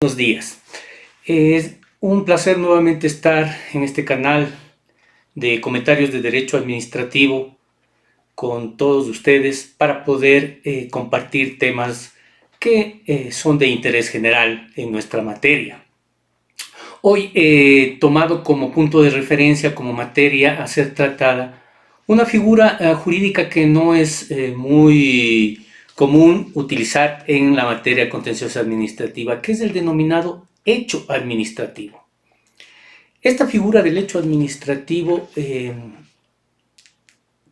buenos días. Es un placer nuevamente estar en este canal de comentarios de derecho administrativo con todos ustedes para poder compartir temas que son de interés general en nuestra materia. Hoy he tomado como punto de referencia, como materia a ser tratada, una figura jurídica que no es muy común utilizar en la materia contenciosa administrativa, que es el denominado hecho administrativo. Esta figura del hecho administrativo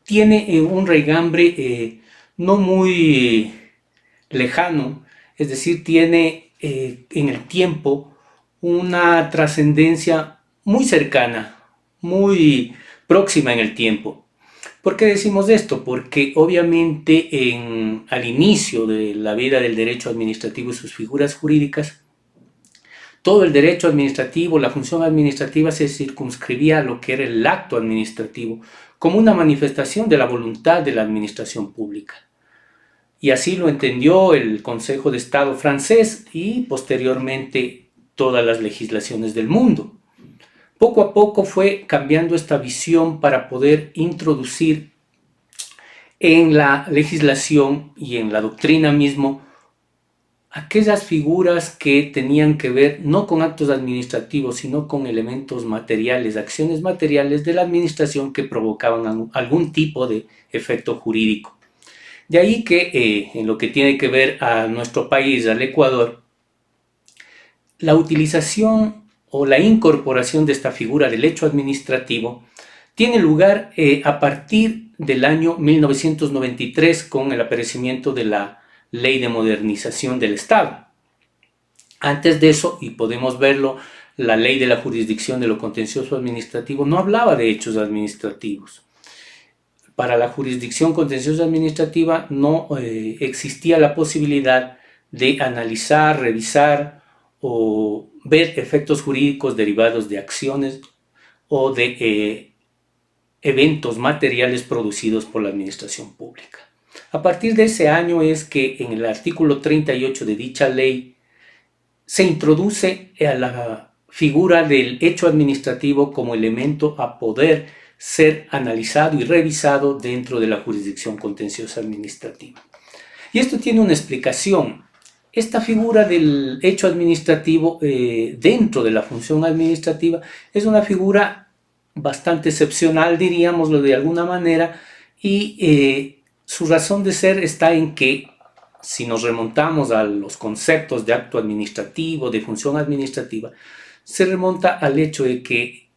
tiene un raigambre no muy lejano, es decir, tiene en el tiempo una trascendencia muy cercana, muy próxima en el tiempo. ¿Por qué decimos esto? Porque obviamente al inicio de la vida del derecho administrativo y sus figuras jurídicas, todo el derecho administrativo, la función administrativa se circunscribía a lo que era el acto administrativo, como una manifestación de la voluntad de la administración pública. Y así lo entendió el Consejo de Estado francés y posteriormente todas las legislaciones del mundo. Poco a poco fue cambiando esta visión para poder introducir en la legislación y en la doctrina mismo aquellas figuras que tenían que ver no con actos administrativos, sino con elementos materiales, acciones materiales de la administración que provocaban algún tipo de efecto jurídico. De ahí que en lo que tiene que ver a nuestro país, al Ecuador, la utilización o la incorporación de esta figura del hecho administrativo tiene lugar a partir del año 1993 con el aparecimiento de la Ley de Modernización del Estado. Antes de eso, y podemos verlo, la Ley de la Jurisdicción de lo Contencioso Administrativo no hablaba de hechos administrativos. Para la jurisdicción contenciosa administrativa no existía la posibilidad de analizar, revisar o ver efectos jurídicos derivados de acciones o de eventos materiales producidos por la administración pública. A partir de ese año es que en el artículo 38 de dicha ley se introduce a la figura del hecho administrativo como elemento a poder ser analizado y revisado dentro de la jurisdicción contenciosa administrativa. Y esto tiene una explicación. Esta figura del hecho administrativo dentro de la función administrativa es una figura bastante excepcional, diríamoslo de alguna manera, y su razón de ser está en que, si nos remontamos a los conceptos de acto administrativo, de función administrativa, se remonta al hecho de que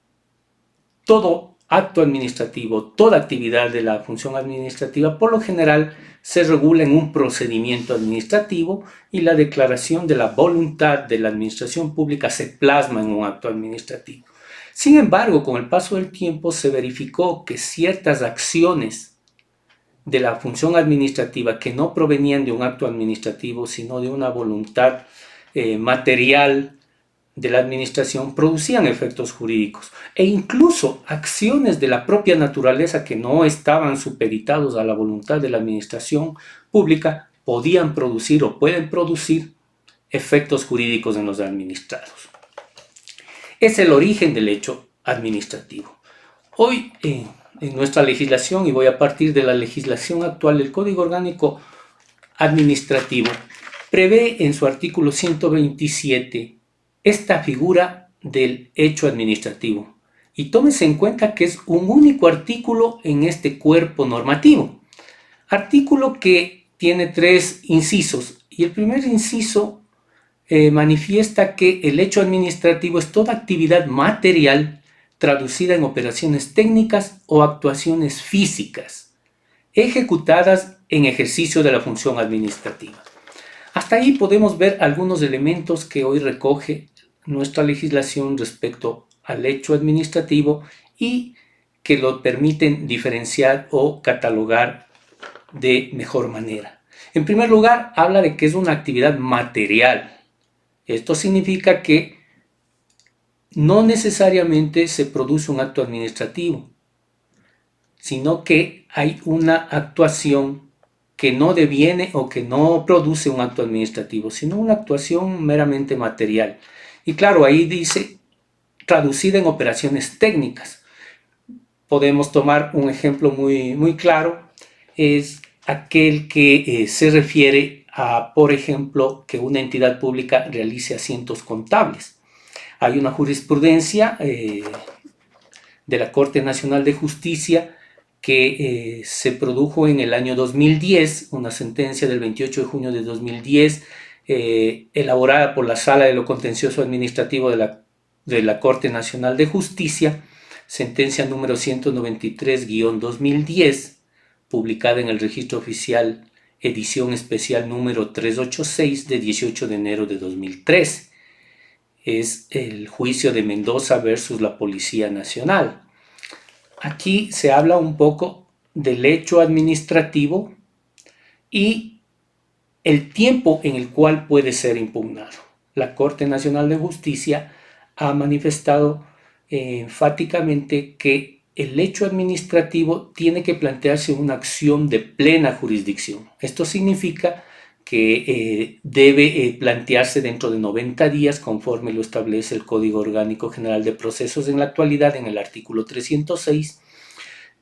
todo acto administrativo, toda actividad de la función administrativa, por lo general se regula en un procedimiento administrativo y la declaración de la voluntad de la administración pública se plasma en un acto administrativo. Sin embargo, con el paso del tiempo se verificó que ciertas acciones de la función administrativa que no provenían de un acto administrativo, sino de una voluntad material de la administración, producían efectos jurídicos e incluso acciones de la propia naturaleza que no estaban supeditados a la voluntad de la administración pública podían producir o pueden producir efectos jurídicos en los administrados. Es el origen del hecho administrativo. Hoy en nuestra legislación, y voy a partir de la legislación actual, el Código Orgánico Administrativo prevé en su artículo 127 esta figura del hecho administrativo. Y tómese en cuenta que es un único artículo en este cuerpo normativo. Artículo que tiene 3 incisos. Y el primer inciso manifiesta que el hecho administrativo es toda actividad material traducida en operaciones técnicas o actuaciones físicas, ejecutadas en ejercicio de la función administrativa. Hasta ahí podemos ver algunos elementos que hoy recoge nuestra legislación respecto al hecho administrativo y que lo permiten diferenciar o catalogar de mejor manera. En primer lugar, habla de que es una actividad material. Esto significa que no necesariamente se produce un acto administrativo, sino que hay una actuación que no deviene o que no produce un acto administrativo, sino una actuación meramente material. Y claro, ahí dice traducida en operaciones técnicas. Podemos tomar un ejemplo muy claro, es aquel que se refiere a, por ejemplo, que una entidad pública realice asientos contables. Hay una jurisprudencia de la Corte Nacional de Justicia que se produjo en el año 2010, una sentencia del 28 de junio de 2010, elaborada por la Sala de lo Contencioso Administrativo de la Corte Nacional de Justicia, sentencia número 193-2010, publicada en el Registro Oficial, edición especial número 386 de 18 de enero de 2003. Es el juicio de Mendoza versus la Policía Nacional. Aquí se habla un poco del hecho administrativo y el tiempo en el cual puede ser impugnado. La Corte Nacional de Justicia ha manifestado enfáticamente que el hecho administrativo tiene que plantearse una acción de plena jurisdicción. Esto significa que debe plantearse dentro de 90 días conforme lo establece el Código Orgánico General de Procesos en la actualidad en el artículo 306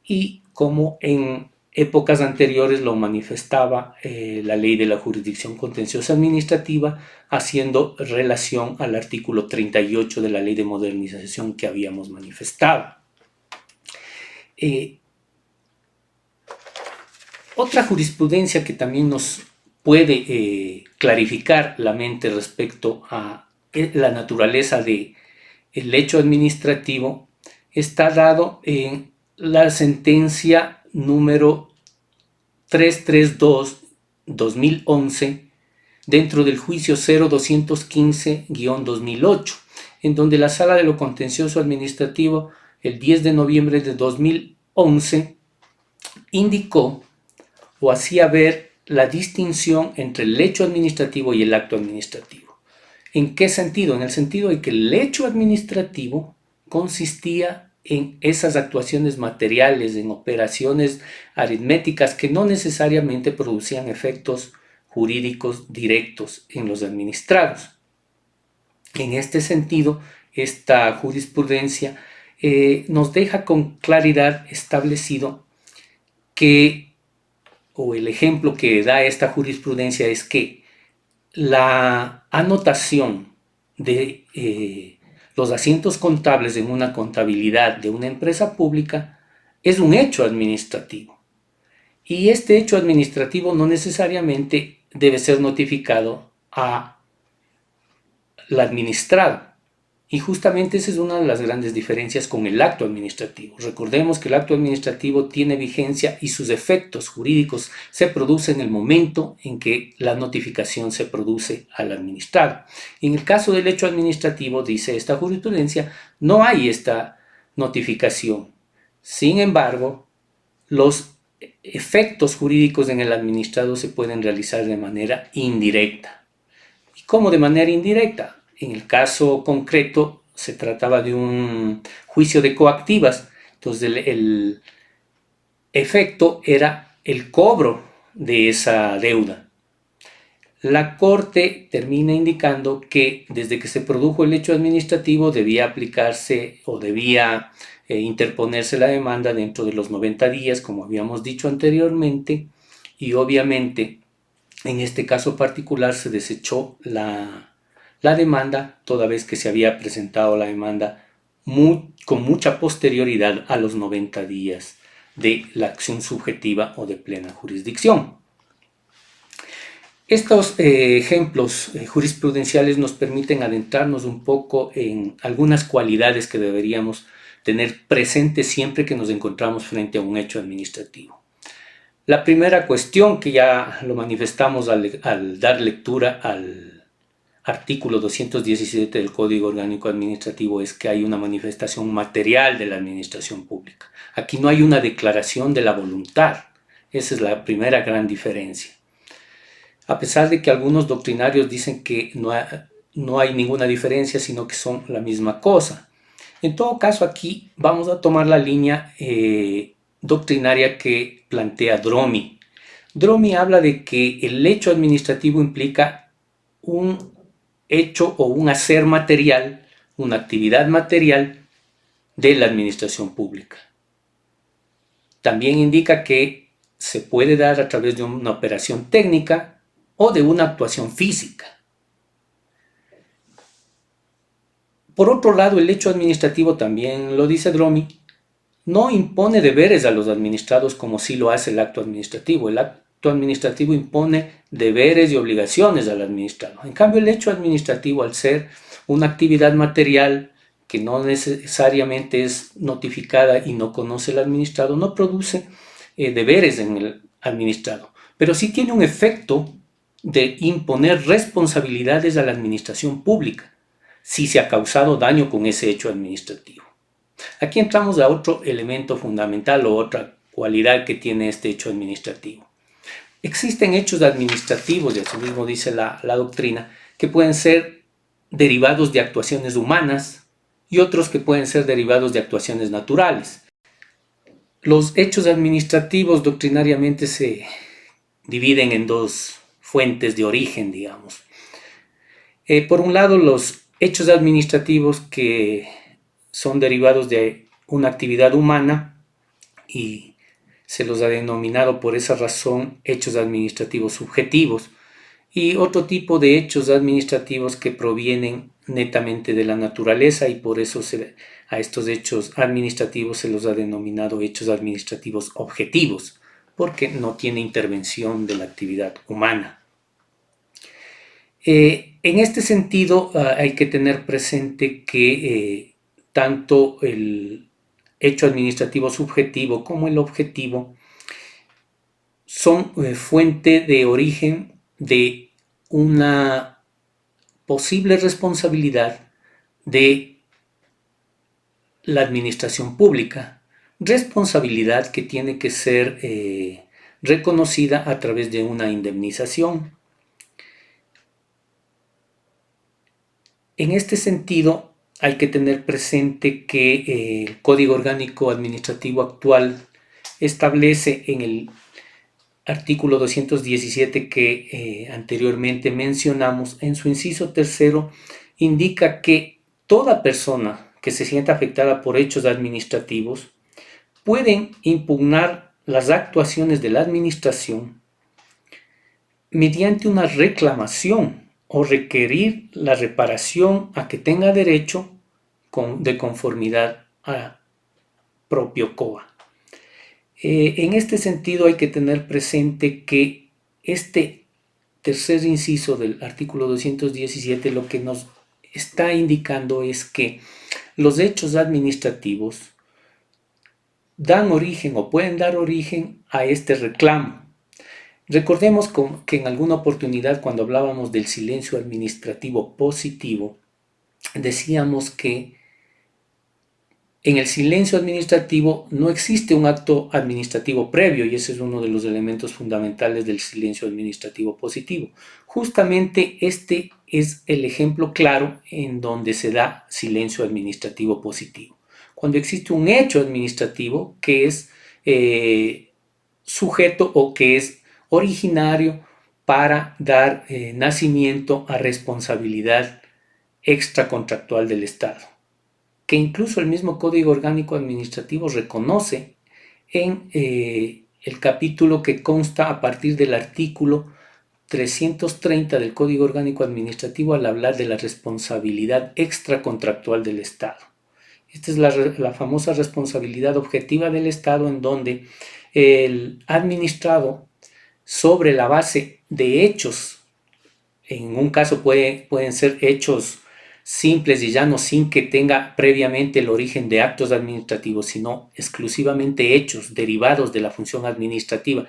y como en épocas anteriores lo manifestaba la Ley de la Jurisdicción Contenciosa Administrativa, haciendo relación al artículo 38 de la Ley de Modernización que habíamos manifestado. Otra jurisprudencia que también nos puede clarificar la mente respecto a la naturaleza del hecho administrativo está dado en la sentencia número 332-2011 dentro del juicio 0215-2008, en donde la Sala de lo Contencioso Administrativo el 10 de noviembre de 2011 indicó o hacía ver la distinción entre el hecho administrativo y el acto administrativo. ¿En qué sentido? En el sentido de que el hecho administrativo consistía en esas actuaciones materiales, en operaciones aritméticas que no necesariamente producían efectos jurídicos directos en los administrados. En este sentido, esta jurisprudencia nos deja con claridad establecido que, o el ejemplo que da esta jurisprudencia es que la anotación de los asientos contables en una contabilidad de una empresa pública es un hecho administrativo. Y este hecho administrativo no necesariamente debe ser notificado al administrado. Y justamente esa es una de las grandes diferencias con el acto administrativo. Recordemos que el acto administrativo tiene vigencia y sus efectos jurídicos se producen en el momento en que la notificación se produce al administrado. En el caso del hecho administrativo, dice esta jurisprudencia, no hay esta notificación. Sin embargo, los efectos jurídicos en el administrado se pueden realizar de manera indirecta. ¿Y cómo de manera indirecta? En el caso concreto se trataba de un juicio de coactivas, entonces el efecto era el cobro de esa deuda. La Corte termina indicando que desde que se produjo el hecho administrativo debía aplicarse o debía interponerse la demanda dentro de los 90 días, como habíamos dicho anteriormente, y obviamente en este caso particular se desechó la demanda, toda vez que se había presentado la demanda con mucha posterioridad a los 90 días de la acción subjetiva o de plena jurisdicción. Estos ejemplos jurisprudenciales nos permiten adentrarnos un poco en algunas cualidades que deberíamos tener presentes siempre que nos encontramos frente a un hecho administrativo. La primera cuestión, que ya lo manifestamos al dar lectura al artículo 217 del Código Orgánico Administrativo, es que hay una manifestación material de la administración pública. Aquí no hay una declaración de la voluntad. Esa es la primera gran diferencia. A pesar de que algunos doctrinarios dicen que no hay ninguna diferencia, sino que son la misma cosa. En todo caso, aquí vamos a tomar la línea doctrinaria que plantea Dromi. Dromi habla de que el hecho administrativo implica un hecho o un hacer material, una actividad material de la administración pública. También indica que se puede dar a través de una operación técnica o de una actuación física. Por otro lado, el hecho administrativo, también lo dice Dromi, no impone deberes a los administrados como sí lo hace el acto administrativo. El acto administrativo impone deberes y obligaciones al administrado. En cambio, el hecho administrativo, al ser una actividad material que no necesariamente es notificada y no conoce el administrado, no produce deberes en el administrado, pero sí tiene un efecto de imponer responsabilidades a la administración pública si se ha causado daño con ese hecho administrativo. Aquí entramos a otro elemento fundamental o otra cualidad que tiene este hecho administrativo. Existen hechos administrativos, y así mismo dice la doctrina, que pueden ser derivados de actuaciones humanas y otros que pueden ser derivados de actuaciones naturales. Los hechos administrativos doctrinariamente se dividen en dos fuentes de origen, digamos. Por un lado, los hechos administrativos que son derivados de una actividad humana y se los ha denominado por esa razón hechos administrativos subjetivos, y otro tipo de hechos administrativos que provienen netamente de la naturaleza, y por eso a estos hechos administrativos se los ha denominado hechos administrativos objetivos, porque no tiene intervención de la actividad humana. En este sentido, hay que tener presente que tanto el hecho administrativo subjetivo como el objetivo son fuente de origen de una posible responsabilidad de la administración pública, responsabilidad que tiene que ser reconocida a través de una indemnización. En este sentido, hay que tener presente que el Código Orgánico Administrativo actual establece en el artículo 217 que anteriormente mencionamos, en su inciso tercero, indica que toda persona que se sienta afectada por hechos administrativos pueden impugnar las actuaciones de la administración mediante una reclamación o requerir la reparación a que tenga derecho de conformidad a propio COA. En este sentido hay que tener presente que este tercer inciso del artículo 217 lo que nos está indicando es que los hechos administrativos dan origen o pueden dar origen a este reclamo. Recordemos que en alguna oportunidad, cuando hablábamos del silencio administrativo positivo, decíamos que en el silencio administrativo no existe un acto administrativo previo, y ese es uno de los elementos fundamentales del silencio administrativo positivo. Justamente este es el ejemplo claro en donde se da silencio administrativo positivo. Cuando existe un hecho administrativo que es sujeto o que es originario para dar nacimiento a responsabilidad extracontractual del Estado, que incluso el mismo Código Orgánico Administrativo reconoce en el capítulo que consta a partir del artículo 330 del Código Orgánico Administrativo al hablar de la responsabilidad extracontractual del Estado. Esta es la famosa responsabilidad objetiva del Estado, en donde el administrado, sobre la base de hechos, en un caso pueden ser hechos simples y llanos sin que tenga previamente el origen de actos administrativos, sino exclusivamente hechos derivados de la función administrativa.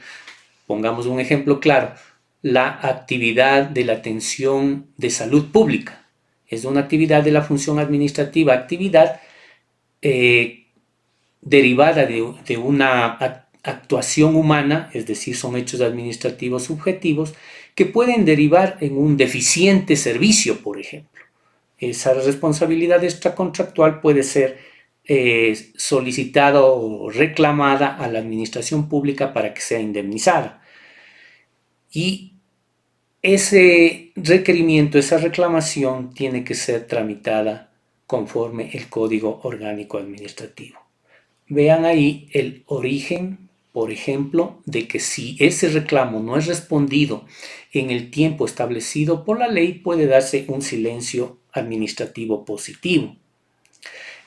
Pongamos un ejemplo claro: la actividad de la atención de salud pública es una actividad de la función administrativa, actividad derivada de una actuación humana, es decir, son hechos administrativos subjetivos que pueden derivar en un deficiente servicio, por ejemplo. Esa responsabilidad extracontractual puede ser solicitada o reclamada a la administración pública para que sea indemnizada. y ese requerimiento, esa reclamación tiene que ser tramitada conforme el Código Orgánico Administrativo. Vean ahí el origen, por ejemplo, de que si ese reclamo no es respondido en el tiempo establecido por la ley, puede darse un silencio administrativo positivo.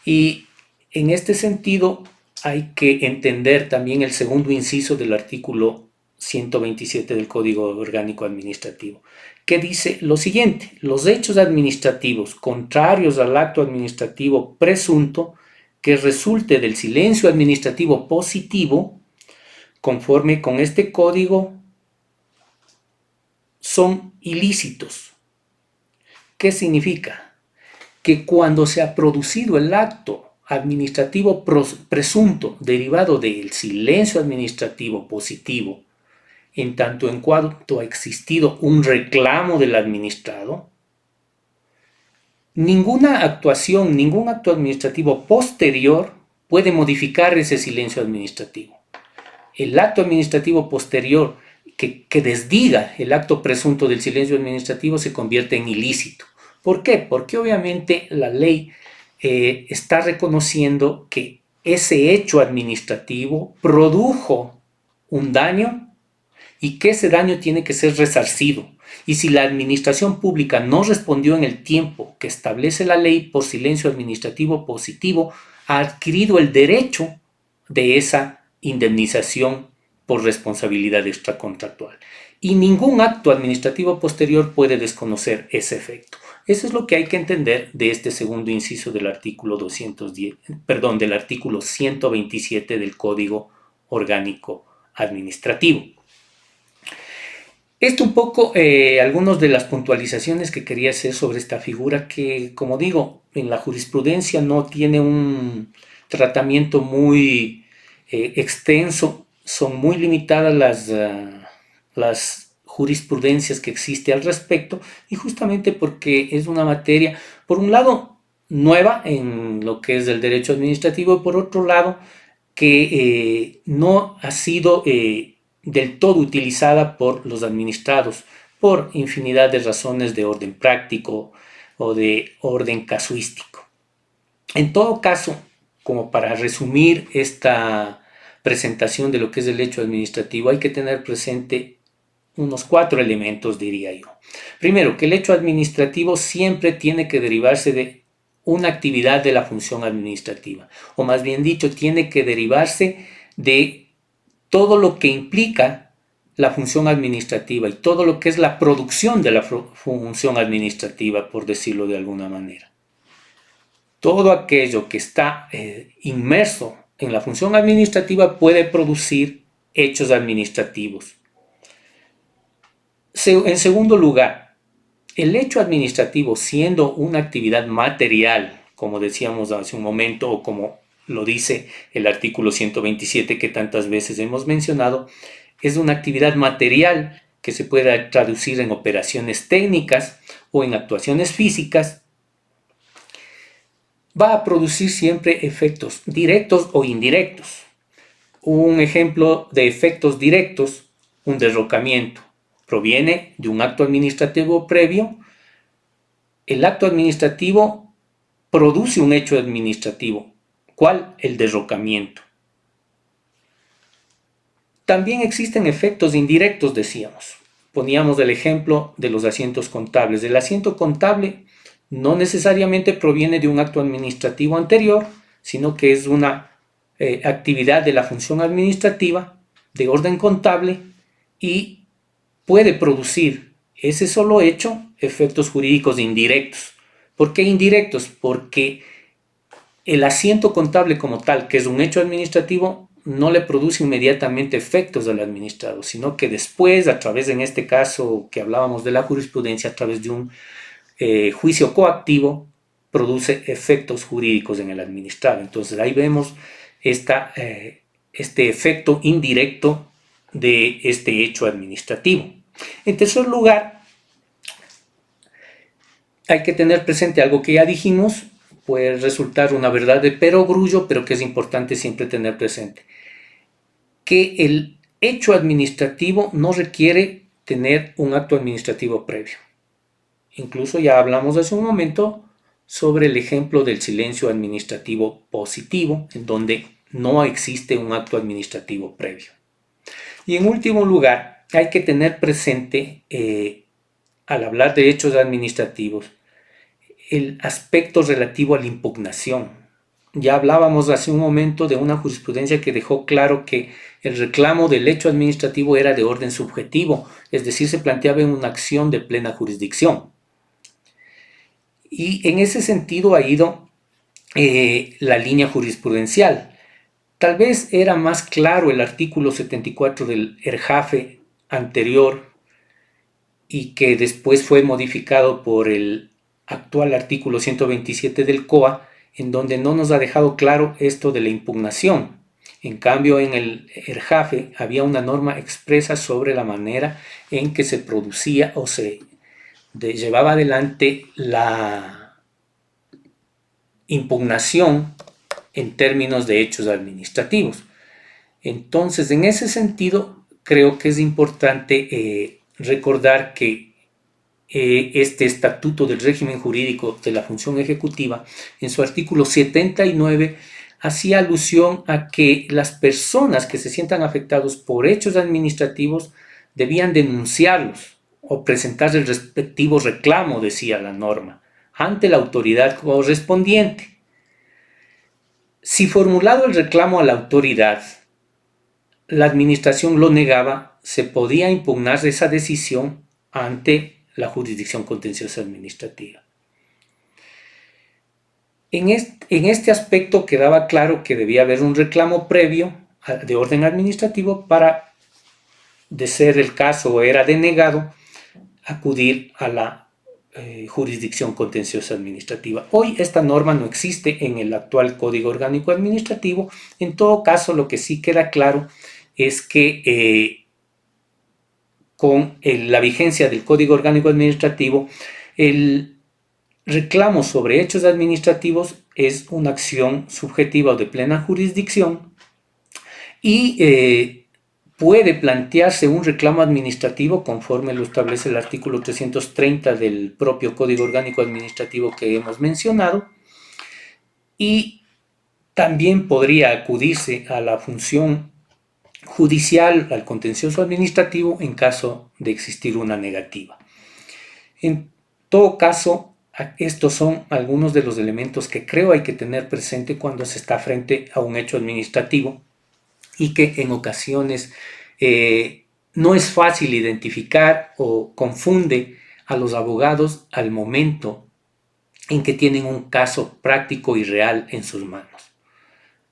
Y en este sentido hay que entender también el segundo inciso del artículo 127 del Código Orgánico Administrativo, que dice lo siguiente: los hechos administrativos contrarios al acto administrativo presunto que resulte del silencio administrativo positivo, conforme con este código, son ilícitos. ¿Qué significa? Que cuando se ha producido el acto administrativo presunto derivado del silencio administrativo positivo, en tanto en cuanto ha existido un reclamo del administrado, ninguna actuación, ningún acto administrativo posterior puede modificar ese silencio administrativo. El acto administrativo posterior que desdiga el acto presunto del silencio administrativo se convierte en ilícito. ¿Por qué? Porque obviamente la ley está reconociendo que ese hecho administrativo produjo un daño y que ese daño tiene que ser resarcido. Y si la administración pública no respondió en el tiempo que establece la ley por silencio administrativo positivo, ha adquirido el derecho de esa indemnización por responsabilidad extracontractual. Y ningún acto administrativo posterior puede desconocer ese efecto. Eso es lo que hay que entender de este segundo inciso del artículo 127 del Código Orgánico Administrativo. Esto un poco, algunas de las puntualizaciones que quería hacer sobre esta figura que, como digo, en la jurisprudencia no tiene un tratamiento muy extenso, son muy limitadas las jurisprudencias que existe al respecto, y justamente porque es una materia, por un lado, nueva en lo que es el derecho administrativo, y por otro lado, que no ha sido del todo utilizada por los administrados por infinidad de razones de orden práctico o de orden casuístico. En todo caso, como para resumir esta presentación de lo que es el hecho administrativo, hay que tener presente unos 4 elementos, diría yo. Primero, que el hecho administrativo siempre tiene que derivarse de una actividad de la función administrativa, o más bien dicho, tiene que derivarse de todo lo que implica la función administrativa y todo lo que es la producción de la función administrativa, por decirlo de alguna manera. Todo aquello que está inmerso en la función administrativa puede producir hechos administrativos. En segundo lugar, el hecho administrativo, siendo una actividad material, como decíamos hace un momento, o como lo dice el artículo 127 que tantas veces hemos mencionado, es una actividad material que se puede traducir en operaciones técnicas o en actuaciones físicas, va a producir siempre efectos directos o indirectos. Un ejemplo de efectos directos, un derrocamiento, proviene de un acto administrativo previo. El acto administrativo produce un hecho administrativo. ¿Cuál? El derrocamiento. También existen efectos indirectos, decíamos. Poníamos el ejemplo de los asientos contables. El asiento contable no necesariamente proviene de un acto administrativo anterior, sino que es una actividad de la función administrativa de orden contable y puede producir ese solo hecho efectos jurídicos indirectos. ¿Por qué indirectos? Porque el asiento contable como tal, que es un hecho administrativo, no le produce inmediatamente efectos al administrado, sino que después, a través, en este caso que hablábamos de la jurisprudencia, a través de un juicio coactivo, produce efectos jurídicos en el administrado. Entonces ahí vemos este efecto indirecto de este hecho administrativo. En tercer lugar, hay que tener presente algo que ya dijimos, puede resultar una verdad de perogrullo, pero que es importante siempre tener presente, que el hecho administrativo no requiere tener un acto administrativo previo. Incluso ya hablamos hace un momento sobre el ejemplo del silencio administrativo positivo, en donde no existe un acto administrativo previo. Y en último lugar, hay que tener presente, al hablar de hechos administrativos, el aspecto relativo a la impugnación. Ya hablábamos hace un momento de una jurisprudencia que dejó claro que el reclamo del hecho administrativo era de orden subjetivo, es decir, se planteaba en una acción de plena jurisdicción. Y en ese sentido ha ido la línea jurisprudencial. Tal vez era más claro el artículo 74 del ERJAFE anterior y que después fue modificado por el actual artículo 127 del COA, en donde no nos ha dejado claro esto de la impugnación. En cambio, en el ERJAFE había una norma expresa sobre la manera en que se producía o se llevaba adelante la impugnación en términos de hechos administrativos. Entonces, en ese sentido, creo que es importante recordar que este Estatuto del Régimen Jurídico de la Función Ejecutiva, en su artículo 79, hacía alusión a que las personas que se sientan afectados por hechos administrativos debían denunciarlos o presentar el respectivo reclamo, decía la norma, ante la autoridad correspondiente. Si formulado el reclamo a la autoridad, la administración lo negaba, se podía impugnar esa decisión ante la jurisdicción contenciosa administrativa. En este aspecto quedaba claro que debía haber un reclamo previo de orden administrativo para, de ser el caso o era denegado, acudir a la jurisdicción contenciosa administrativa. Hoy esta norma no existe en el actual Código Orgánico Administrativo. En todo caso, lo que sí queda claro es que con la vigencia del Código Orgánico Administrativo, el reclamo sobre hechos administrativos es una acción subjetiva o de plena jurisdicción y puede plantearse un reclamo administrativo conforme lo establece el artículo 330 del propio Código Orgánico Administrativo que hemos mencionado, y también podría acudirse a la función judicial, al contencioso administrativo, en caso de existir una negativa. En todo caso, estos son algunos de los elementos que creo hay que tener presente cuando se está frente a un hecho administrativo y que en ocasiones no es fácil identificar o confunde a los abogados al momento en que tienen un caso práctico y real en sus manos.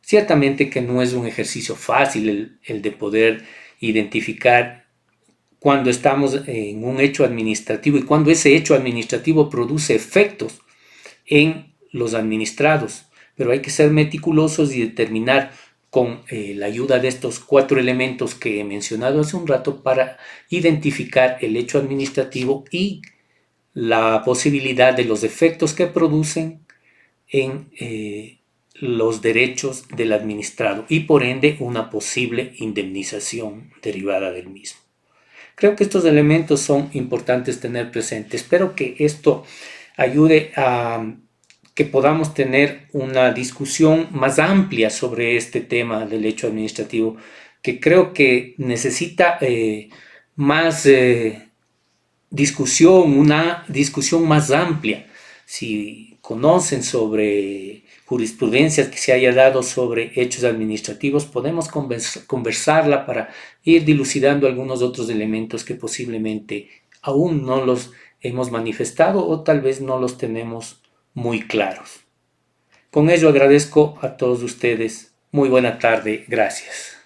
Ciertamente que no es un ejercicio fácil el de poder identificar cuando estamos en un hecho administrativo y cuando ese hecho administrativo produce efectos en los administrados, pero hay que ser meticulosos y determinar con la ayuda de estos 4 elementos que he mencionado hace un rato para identificar el hecho administrativo y la posibilidad de los efectos que producen en los derechos del administrado y por ende una posible indemnización derivada del mismo. Creo que estos elementos son importantes tener presentes. Espero que esto ayude a que podamos tener una discusión más amplia sobre este tema del hecho administrativo, que creo que necesita más discusión, una discusión más amplia. Si conocen sobre jurisprudencias que se haya dado sobre hechos administrativos, podemos conversarla para ir dilucidando algunos otros elementos que posiblemente aún no los hemos manifestado o tal vez no los tenemos muy claros. Con ello agradezco a todos ustedes. Muy buena tarde. Gracias.